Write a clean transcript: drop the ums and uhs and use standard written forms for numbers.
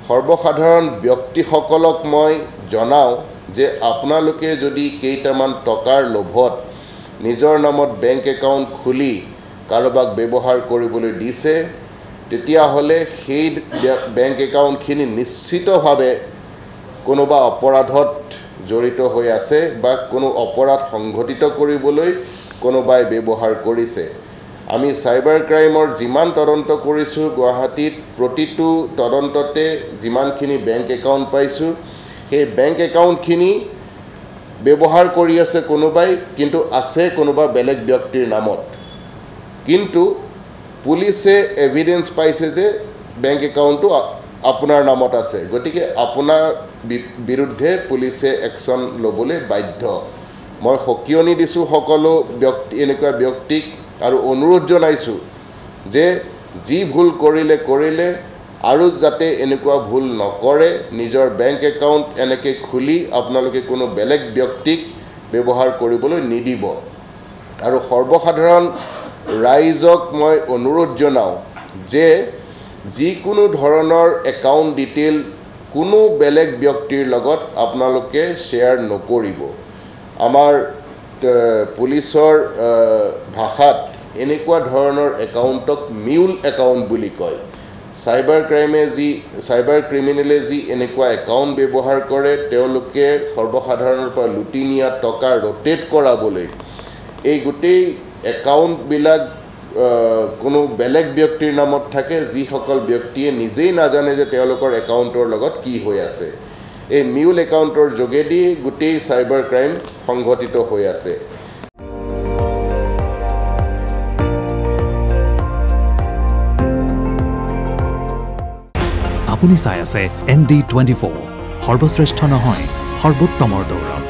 সৰ্বসাধাৰণ ব্যক্তিসকলক মই জনাওঁ যে আপোনালোকে যদি কেইটামান টকাৰ লোভত নিজৰ নামত বেংক একাউণ্ট খুলি কাৰোবাক ব্যৱহাৰ কৰিবলৈ দিছে তেতিয়াহ'লে সেই বেংক একাউণ্টখিনি নিশ্চিতভাৱে কোনোবা অপৰাধত জড়িত হৈ আছে বা কোনো অপৰাধ সংঘটিত কৰিবলৈ কোনোবাই ব্যৱহাৰ কৰিছে। আমি সাইবাৰ ক্ৰাইমৰ যিমান তদন্ত কৰিছোঁ গুৱাহাটীত প্ৰতিটো তদন্ততে যিমানখিনি বেংক একাউণ্ট পাইছোঁ সেই বেংক একাউণ্টখিনি ব্যৱহাৰ কৰি আছে কোনোবাই কিন্তু আছে কোনোবা বেলেগ ব্যক্তিৰ নামত কিন্তু পুলিচে এভিডেন্স পাইছে যে বেংক একাউণ্টটো আপোনাৰ নামত আছে গতিকে আপোনাৰ বিৰুদ্ধে পুলিচে একশ্যন ল'বলৈ বাধ্য। মই সকিয়নি দিছোঁ সকলো ব্যক্তি এনেকুৱা ব্যক্তিক আৰু অনুৰোধ জনাইছোঁ যে যি ভুল কৰিলে আৰু যাতে এনেকুৱা ভুল নকৰে নিজৰ বেংক একাউণ্ট এনেকৈ খুলি আপোনালোকে কোনো বেলেগ ব্যক্তিক ব্যৱহাৰ কৰিবলৈ নিদিব। আৰু সৰ্বসাধাৰণ ৰাইজক মই অনুৰোধ জনাওঁ যে যিকোনো ধৰণৰ একাউণ্ট ডিটেইল কোনো বেলেগ ব্যক্তিৰ লগত আপোনালোকে শ্বেয়াৰ নকৰিব। আমাৰ পুলিচৰ ভাষাত এনেকুৱা ধৰণৰ একাউণ্টক মিউল একাউণ্ট বুলি কয়। সাইবাৰ ক্ৰিমিনেলে যি এনেকুৱা একাউণ্ট ব্যৱহাৰ কৰে তেওঁলোকে সৰ্বসাধাৰণৰ পৰা লুটি নিয়া টকা ৰোটেট কৰাবলৈ এই গোটেই একাউণ্টবিলাক কোনো বেলেগ ব্যক্তিৰ নামত থাকে যিসকল ব্যক্তিয়ে নিজেই নাজানে যে তেওঁলোকৰ একাউণ্টৰ লগত কি হৈ আছে। এই মিউল একাউণ্টৰ যোগেদি গোটেই সাইবাৰ ক্ৰাইম সংঘটিত হৈ আছে। আপুনি চাই আছে ND24 সৰ্বশ্ৰেষ্ঠ নহয় সৰ্বোত্তমৰ দৌৰত।